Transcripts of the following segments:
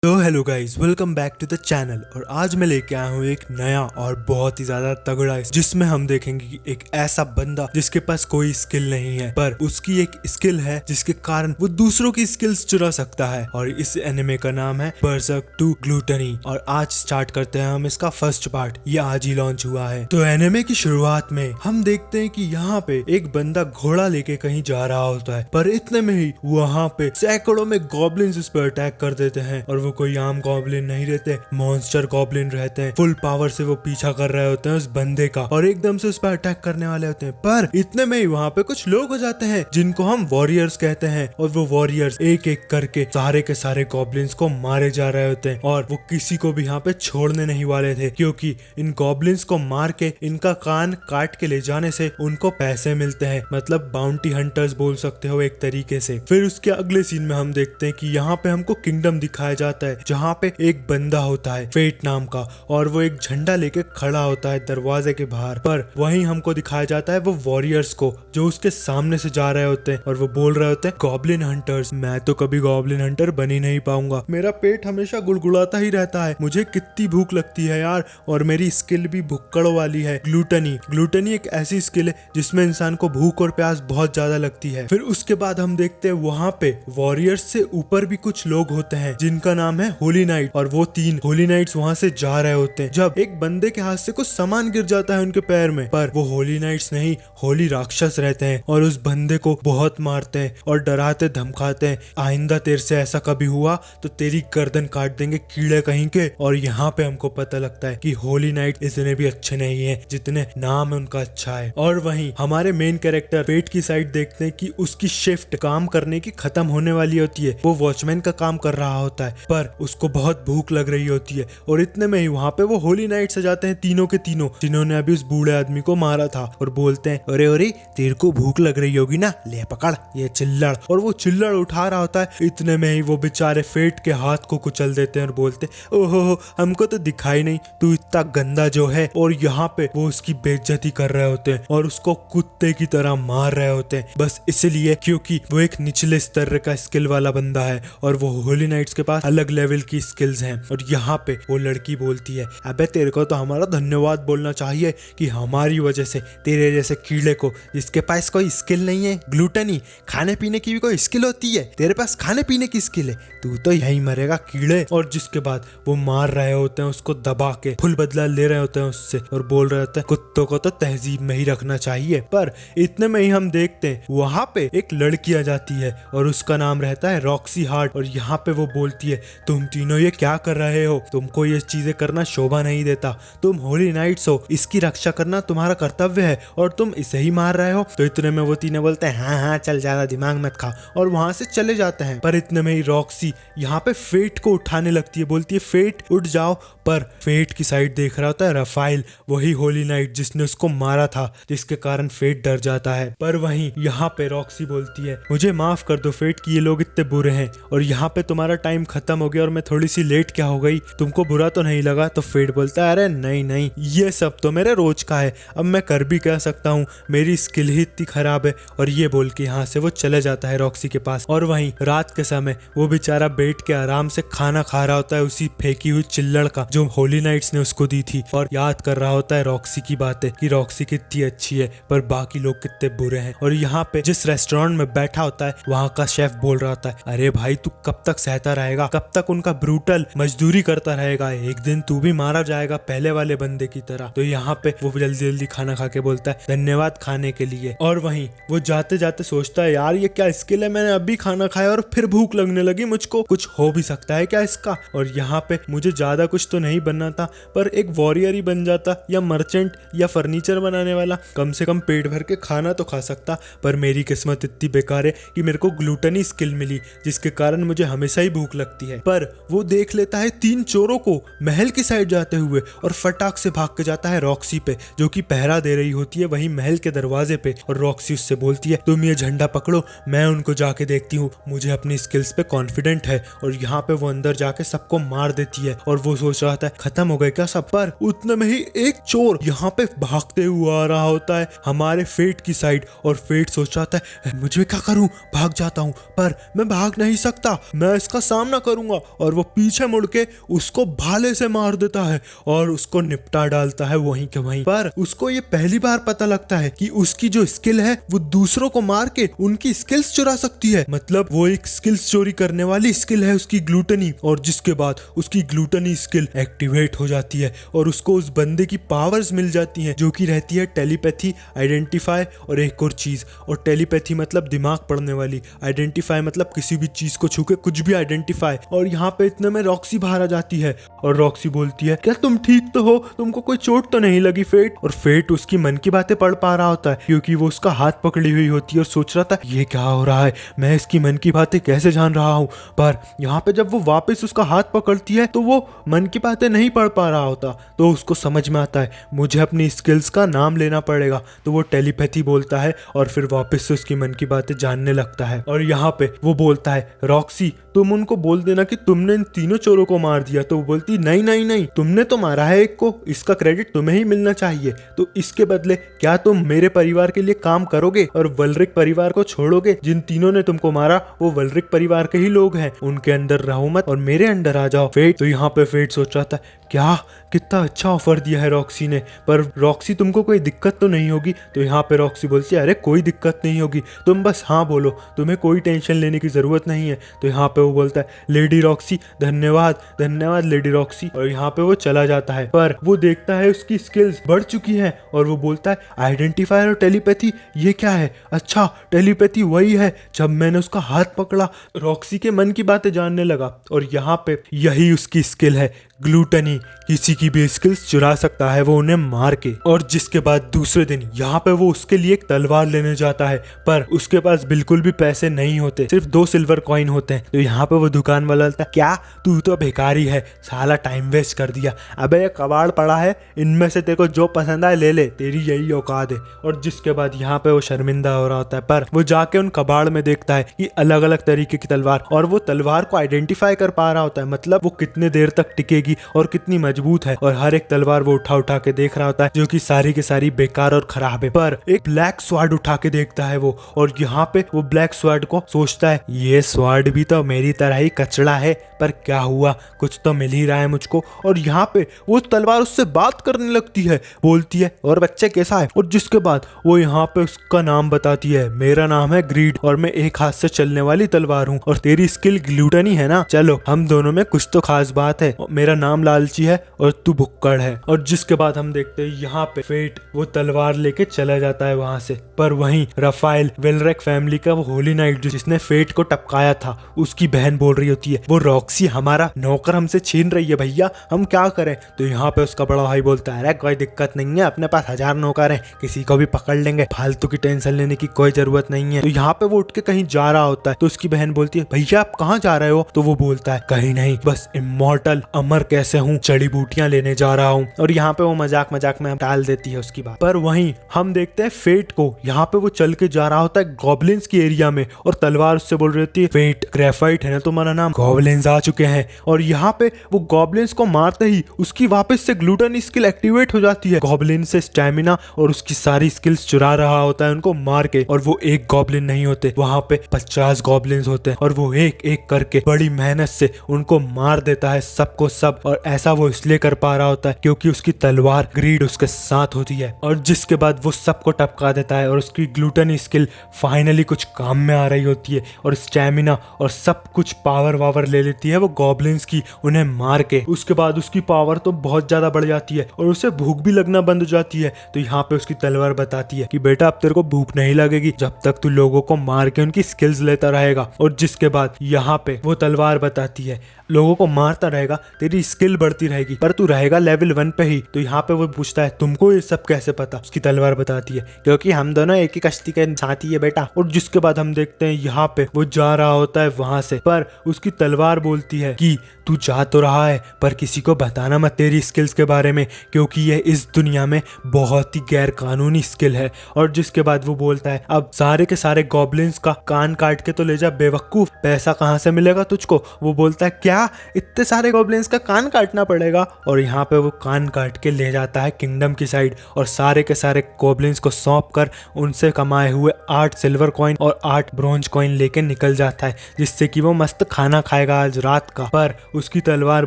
तो hello guys, welcome back to the channel. और आज मैं लेके आया हूँ एक नया और बहुत ही ज्यादा तगड़ा जिसमें हम देखेंगे कि एक ऐसा बंदा जिसके पास कोई स्किल नहीं है, पर उसकी एक स्किल है जिसके कारण वो दूसरों की स्किल्स चुरा सकता है। और इस एनिमे का नाम है बर्सर्क 2 ग्लूटनी। और आज स्टार्ट करते हैं हम इसका फर्स्ट पार्ट। ये आज ही लॉन्च हुआ है। तो एनिमे की शुरुआत में हम देखते हैं कि यहाँ पे एक बंदा घोड़ा लेके कहीं जा रहा होता है, पर इतने में ही वहाँ पे सैकड़ों में गॉब्लिन्स उस पर अटैक कर देते हैं। और वो कोई आम गॉब्लिन नहीं रहते, मॉन्स्टर गॉब्लिन रहते हैं। फुल पावर से वो पीछा कर रहे होते हैं उस बंदे का और एकदम से उस पर अटैक करने वाले होते हैं। पर इतने में ही वहाँ पे कुछ लोग हो जाते हैं जिनको हम वॉरियर्स कहते हैं। और वो वॉरियर्स एक एक करके सारे के सारे गॉब्लिन्स को मारे जा रहे होते हैं। और वो किसी को भी यहाँ पे छोड़ने नहीं वाले थे, क्योंकि इन गॉब्लिन्स को मार के इनका कान काट के ले जाने से उनको पैसे मिलते हैं। मतलब बाउंटी हंटर्स बोल सकते हो एक तरीके से। फिर उसके अगले सीन में हम देखते हैं कि यहाँ पे हमको किंगडम दिखाया जाता है, जहाँ पे एक बंदा होता है फेट नाम का, और वो एक झंडा लेके खड़ा होता है दरवाजे के बाहर। पर वहीं हमको दिखाया जाता है वो वॉरियर्स को जो उसके सामने से जा रहे होते हैं। और वो बोल रहे होते हैं, गॉब्लिन हंटर्स, मैं तो कभी गॉब्लिन हंटर बन ही नहीं पाऊंगा। मेरा पेट हमेशा गुड़गुड़ाता ही रहता है, मुझे कितनी भूख लगती है यार। और मेरी स्किल भी भुक्कड़ों वाली है, ग्लूटनी। ग्लूटनी एक ऐसी स्किल है जिसमें इंसान को भूख और प्यास बहुत ज्यादा लगती है। फिर उसके बाद हम देखते हैं वहाँ पे वॉरियर्स से ऊपर भी कुछ लोग होते हैं जिनका नाम है होली नाइट। और वो 3 होली नाइट्स वहाँ से जा रहे होते हैं जब एक बंदे के हाथ से कुछ सामान गिर जाता है उनके पैर में। पर वो होली नाइट्स नहीं, होली राक्षस रहते हैं और उस बंदे को बहुत मारते हैं और डराते धमकाते हैं, आइंदा तेरे से ऐसा कभी हुआ तो तेरी गर्दन काट देंगे कीड़े कहीं के। और यहाँ पे हमको पता लगता है कि होली नाइट इतने भी अच्छे नहीं है जितने नाम है उनका अच्छा है। और वहीं हमारे मेन कैरेक्टर पेट की साइड देखते हैं कि उसकी शिफ्ट काम करने की खत्म होने वाली होती है। वो वॉचमैन का काम कर रहा होता है, पर उसको बहुत भूख लग रही होती है। और इतने में ही वहाँ पे वो होली नाइट से जाते हैं तीनों के तीनों जिन्होंने अभी उस बूढ़े आदमी को मारा था। और बोलते हैं, अरे अरे तेरे को भूख लग रही होगी ना, ले पकड़ ये चिल्लड़। और वो चिल्लड़ उठा रहा होता है। इतने में ही वो बेचारे फेट के हाथ को कुचल देते हैं और बोलते, ओहो हमको तो दिखाई नहीं, तू इतना गंदा जो है। और यहाँ पे वो उसकी बेइज्जती कर रहे होते हैं और उसको कुत्ते की तरह मार रहे होते हैं, बस इसलिए क्योंकि वो एक निचले स्तर का स्किल वाला बंदा है और वो होली नाइट्स के पास अलग लेवल की स्किल्स हैं। और यहाँ पे वो लड़की बोलती है, अबे तेरे को तो हमारा धन्यवाद बोलना चाहिए कि हमारी वजह से तेरे जैसे कीड़े को, जिसके पास कोई स्किल नहीं है, ग्लूटनी, खाने पीने की भी कोई स्किल होती है, तेरे पास खाने पीने की स्किल है, तू तो यहीं मरेगा कीड़े। और जिसके बाद वो मार रहे होते हैं उसको दबा के, फुल बदला ले रहे होते हैं उससे और बोल रहे होते हैं कुत्तों को तो तहजीब में ही रखना चाहिए। पर इतने में ही हम देखते हैं वहाँ पे एक लड़की आ जाती है और उसका नाम रहता है रॉक्सी हार्ट। और यहाँ पे वो बोलती है, तुम तीनों ये क्या कर रहे हो, तुमको ये चीजें करना शोभा नहीं देता, तुम होली नाइट्स हो, इसकी रक्षा करना तुम्हारा कर्तव्य है और तुम इसे ही मार रहे हो। तो इतने में वो तीनों बोलते हैं, हाँ हाँ चल ज्यादा दिमाग मत खा, और वहां से चले जाते हैं। पर इतने में ही रॉक्सी यहाँ पे फेट को उठाने लगती है, बोलती है फेट उठ जाओ। पर फेट की साइड देख रहा होता है रफाइल, वही होली नाइट जिसने उसको मारा था, जिसके कारण फेट डर जाता है। पर वहीं यहाँ पे रॉक्सी बोलती है, मुझे माफ कर दो फेट कि ये लोग इतने बुरे हैं और यहाँ पे तुम्हारा टाइम खत्म हो गया और मैं थोड़ी सी लेट क्या हो गई, तुमको बुरा तो नहीं लगा। तो फेट बोलता है, अरे नहीं नहीं, ये सब तो मेरे रोज का है, अब मैं कर भी कह सकता हूँ, मेरी स्किल ही इतनी खराब है। और ये बोल के यहाँ से वो चले जाता है रॉक्सी के पास। और वहीं रात के समय वो बेचारा बैठ के आराम से खाना खा रहा होता है उसी फेंकी हुई चिल्लड़ का जो होली नाइट्स ने उसको दी थी, और याद कर रहा होता है रॉक्सी की बातें कि रॉक्सी कितनी अच्छी है पर बाकी लोग कितने बुरे हैं। और यहाँ पे जिस रेस्टोरेंट में बैठा होता है वहाँ का शेफ बोल रहा होता है, अरे भाई तू कब तक सहता रहेगा, कब तक उनका ब्रूटल मजदूरी करता रहेगा, एक दिन तू भी मारा जाएगा पहले वाले बंदे की तरह। तो यहाँ पे वो जल्दी जल्दी खाना खा के बोलता है, धन्यवाद खाने के लिए। और वहीं वो जाते जाते सोचता है, यार ये क्या स्किल है, मैंने अभी खाना खाया और फिर भूख लगने लगी मुझको, कुछ हो भी सकता है क्या इसका। और यहाँ पे मुझे ज्यादा कुछ तो नहीं बनना था, पर एक वॉरियर ही बन जाता, या मर्चेंट या फर्नीचर बनाने वाला, कम से कम पेट भर के खाना तो खा सकता। पर मेरी किस्मत इतनी बेकार है कि मेरे को ग्लूटनी स्किल मिली, जिसके कारण मुझे हमेशा ही भूख लगती है। पर वो देख लेता है 3 चोरों को महल की साइड जाते हुए और फटाक से भाग के जाता है रॉक्सी पे, जो कि पहरा दे रही होती है वही महल के दरवाजे पे। और रॉक्सी उससे बोलती है, तुम ये झंडा पकड़ो, मैं उनको जाके देखती हूँ, मुझे अपनी स्किल्स पे कॉन्फिडेंट है। और यहाँ पे वो अंदर जाके सबको मार देती है और वो सोच रहा था खत्म हो गए क्या सब। पर उतने में ही एक चोर यहाँ पे भागते हुए आ रहा होता है हमारे फेट की साइड, और फेट सोच रहा था मुझे क्या करूं, भाग जाता हूं, पर मैं भाग नहीं सकता, मैं इसका सामना करूंगा और वो पीछे मुड़ के उसको भाले से मार देता है और उसको निपटा डालता है वहीं के वहीं। पर उसको ये पहली बार पता लगता है कि उसकी जो स्किल है वो दूसरों को मार के उनकी स्किल्स चुरा सकती है। मतलब वो एक स्किल्स चोरी करने वाली स्किल है उसकी, ग्लूटनी। और जिसके बाद उसकी ग्लूटनी स्किल एक्टिवेट हो जाती है और उसको उस बंदे की पावर्स मिल जाती हैं, जो कि रहती है टेलीपैथी, आइडेंटिफाई और एक और चीज। और टेलीपैथी मतलब दिमाग पढ़ने वाली, आइडेंटिफाई मतलब किसी भी चीज को छू के कुछ भी आइडेंटिफाई। और यहाँ पे इतने में रॉक्सी बाहर आ जाती है और रॉक्सी बोलती है, क्या तुम ठीक तो हो? तुमको कोई चोट तो नहीं लगी फेट? और फेट उसकी मन की बातें पढ़ पा रहा होता है, क्योंकि वो उसका हाथ पकड़ी हुई होती है और सोच रहा था ये क्या हो रहा है, मैं इसकी मन की बातें कैसे जान रहा हूँ। पर यहाँ पे जब वो वापस उसका हाथ पकड़ती है तो वो मन की बातें नहीं पढ़ पा रहा होता। तो उसको समझ में आता है मुझे अपनी स्किल्स का नाम लेना पड़ेगा। तो वो टेलीपैथी बोलता है और फिर वापस से उसकी मन की बातें जानने लगता है। और यहाँ पे वो बोलता है, रॉक्सी तुम उनको बोल देना कि तुमने इन तीनों चोरों को मार दिया। तो वो बोलती नहीं नहीं नहीं, तुमने तो मारा है एक को, इसका क्रेडिट तुम्हें ही मिलना चाहिए। तो इसके बदले क्या तुम मेरे परिवार के लिए काम करोगे और वल्रिक परिवार को छोड़ोगे? जिन तीनों ने तुमको मारा वो वल्रिक परिवार के ही लोग हैं, उनके अंदर रहो मत और मेरे अंडर आ जाओ। फेट तो यहाँ पे फेट सोच रहा था क्या कितना अच्छा ऑफर दिया है रॉक्सी ने, पर रॉक्सी तुमको कोई दिक्कत तो नहीं होगी? तो यहाँ पे रॉक्सी बोलती है अरे कोई दिक्कत नहीं होगी, तुम बस हाँ बोलो, तुम्हें कोई टेंशन लेने की जरूरत नहीं है। तो यहाँ पे वो बोलता है लेडी रॉक्सी धन्यवाद धन्यवाद लेडी रॉक्सी, और यहाँ पे वो चला जाता है। पर वो देखता है उसकी स्किल्स बढ़ चुकी है और वो बोलता है आइडेंटिफायर और टेलीपैथी ये क्या है? अच्छा टेलीपैथी वही है जब मैंने उसका हाथ पकड़ा, रॉक्सी के मन की बातें जानने लगा। और यहाँ पे यही उसकी स्किल है ग्लूटनी, किसी की भी स्किल्स चुरा सकता है वो उन्हें मार के। और जिसके बाद दूसरे दिन यहाँ पे वो उसके लिए एक तलवार लेने जाता है, पर उसके पास बिल्कुल भी पैसे नहीं होते, सिर्फ 2 सिल्वर कॉइन होते हैं। तो यहाँ पे वो दुकान वाला बोलता है क्या तू तो भिखारी है, साला टाइम वेस्ट कर दिया, अबे ये कबाड़ पड़ा है, इनमें से तेरे को जो पसंद आए ले ले, तेरी यही औकात है। और जिसके बाद यहाँ पे वो शर्मिंदा हो रहा होता है, पर वो जाके उन कबाड़ में देखता है कि अलग अलग तरीके की तलवार, और वो तलवार को आइडेंटिफाई कर पा रहा होता है, मतलब वो कितने देर तक टिकेगी और कितनी मजबूत है। और हर एक तलवार वो उठा उठा के देख रहा होता है जो कि सारी की सारी बेकार और खराब है। पर एक ब्लैक स्वॉर्ड उठा के देखता है वो, और यहाँ पे वो ब्लैक स्वॉर्ड को सोचता है ये स्वॉर्ड भी तो मेरी तरह ही कचड़ा है, पर क्या हुआ, कुछ तो मिल ही रहा है मुझको। और यहाँ पे वो तलवार उससे बात करने लगती है, बोलती है और बच्चे कैसा है। और जिसके बाद वो यहाँ पे उसका नाम बताती है, मेरा नाम है ग्रीड और मैं एक हाथ से चलने वाली तलवार हूँ, और तेरी स्किल ग्लूटनी है ना, चलो हम दोनों में कुछ तो खास बात है, मेरा नाम लालची है और तू भुक्कड़ है। और जिसके बाद हम देखते हैं यहाँ पे फेट वो तलवार लेके चला जाता है वहां से। पर वहीं रफाइल वेलरेक फैमिली का वो होली नाइट जिसने फेट को टपकाया था, उसकी बहन बोल रही होती है वो रॉक्सी हमारा नौकर हमसे छीन रही है भैया, हम क्या करें। तो यहाँ पे उसका बड़ा भाई बोलता है अरे कोई दिक्कत नहीं है, अपने पास 1000 नौकर हैं, किसी को भी पकड़ लेंगे, फालतू की टेंशन लेने की कोई जरूरत नहीं है। तो यहाँ पे वो उठ के कहीं जा रहा होता है, तो उसकी बहन बोलती है भैया आप कहाँ जा रहे हो? तो वो बोलता है कहीं नहीं, बस इमॉर्टल अमर कैसे हूँ जड़ी बूटियां लेने जा रहा हूँ। और यहाँ पे वो मजाक मजाक में टाल देती है उसकी बात। पर वहीं हम देखते हैं फेट को, यहाँ पे वो चल के जा रहा होता है गॉब्लिन्स की एरिया में, और तलवार उससे बोल रही होती है फेट ग्रेफाइट है ना तुम्हारा नाम, गॉब्लिन्स आ चुके हैं। और यहाँ पे वो गॉब्लिन्स को मारते ही उसकी वापस से ग्लूटन स्किल एक्टिवेट हो जाती है, गॉब्लिन से स्टैमिना और उसकी सारी स्किल्स चुरा रहा होता है उनको मार के। और वो एक गॉब्लिन नहीं होते, वहां पे 50 गॉब्लिन्स होते हैं, और वो एक एक करके बड़ी मेहनत से उनको मार देता है सबको सब। और ऐसा वो इसलिए कर पा रहा होता है क्योंकि उसकी तलवार ग्रीड उसके साथ होती है। और जिसके बाद वो सबको टपका देता है और उसकी ग्लूटन स्किल फाइनली कुछ काम में आ रही होती है, और स्टैमिना और सब कुछ पावर वावर ले लेती है वो गॉब्लिन्स की उन्हें मार के। उसके बाद उसकी पावर तो बहुत ज्यादा बढ़ जाती है और उसे भूख भी लगना बंद हो जाती है। तो यहाँ पे उसकी तलवार बताती है कि बेटा अब तेरे को भूख नहीं लगेगी जब तक तू लोगों को मार के उनकी स्किल्स लेता रहेगा। और जिसके बाद यहाँ पे वो तलवार बताती है लोगों को मारता रहेगा तेरी स्किल बढ़ती रहेगी, पर तू रहेगा लेवल 1 पे ही। तो यहाँ पे वो पूछता है तुमको ये सब कैसे पता? उसकी तलवार बताती है क्योंकि हम दोनों एक ही कश्ती के साथी है बेटा। और जिसके बाद हम देखते हैं यहाँ पे वो जा रहा होता है वहां से, पर उसकी तलवार बोलती है कि तू जा तो रहा है पर किसी को बताना मत तेरी स्किल्स के बारे में, क्योंकि ये इस दुनिया में बहुत ही गैर कानूनी स्किल है। और जिसके बाद वो बोलता है अब सारे के सारे गॉब्लिन्स का कान काट के तो ले जा बेवकूफ, पैसा कहाँ से मिलेगा तुझको? वो बोलता है क्या क्या इतने सारे गॉब्लिन्स का कान काटना पड़ेगा। और यहाँ पे वो कान काट के ले जाता है किंगडम की साइड और सारे के सारे गॉब्लिन्स को सौंप कर उनसे कमाए हुए 8 सिल्वर कॉइन और 8 ब्रॉन्ज कॉइन लेके निकल जाता है, जिससे कि वो मस्त खाना खाएगा आज रात का। पर उसकी तलवार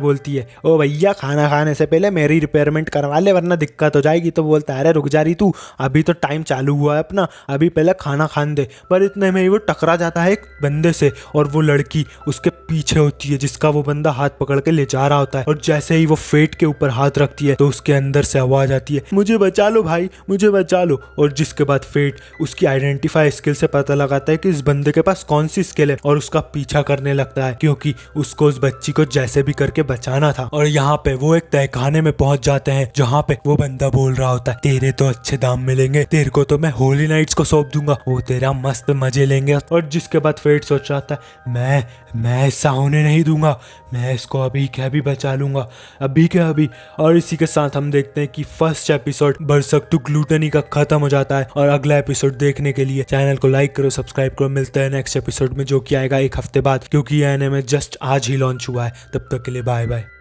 बोलती है, ओ भैया खाना खाने से पहले मेरी रिपेयरमेंट करवा ले वरना दिक्कत हो जाएगी। तो बोलता है, अरे रुक जा रही तू, अभी तो टाइम चालू हुआ है अपना, अभी पहले खाना खान दे। पर इतने में ही वो टकरा जाता है एक बंदे से और वो लड़की उसके पीछे होती है जिसका वो बंदा हाथ पकड़ के ले जा रहा होता है। और जैसे ही वो फेट के ऊपर हाथ रखती है तो उसके अंदर से आवाज आती है, मुझे बचा लो भाई, मुझे बचा लो। और जिसके बाद फेट उसकी आइडेंटिफाई स्किल से पता लगाता है कि इस बंदे के पास कौन सी स्किल है और उसका पीछा करने लगता है, क्योंकि उसको उस बच्ची को जैसे भी करके बचाना था। और यहाँ पे वो एक तहखाने में पहुंच जाते हैं जहाँ पे वो बंदा बोल रहा होता है, तेरे तो अच्छे दाम मिलेंगे, तेरे को तो मैं होली नाइट्स को सौंप दूंगा, वो तेरा मस्त मजे लेंगे। और जिसके बाद फेट सोच रहा था, मैं ऐसा होने नहीं दूंगा, मैं इसको अभी क्या भी बचा लूंगा, अभी क्या अभी। और इसी के साथ हम देखते हैं कि फर्स्ट एपिसोड बरसक टू ग्लूटनी का खत्म हो जाता है। और अगला एपिसोड देखने के लिए चैनल को लाइक करो, सब्सक्राइब करो। मिलते हैं नेक्स्ट एपिसोड में जो कि आएगा एक हफ्ते बाद, क्योंकि ये एनिमे जस्ट आज ही लॉन्च हुआ है। तब तक के लिए बाय बाय।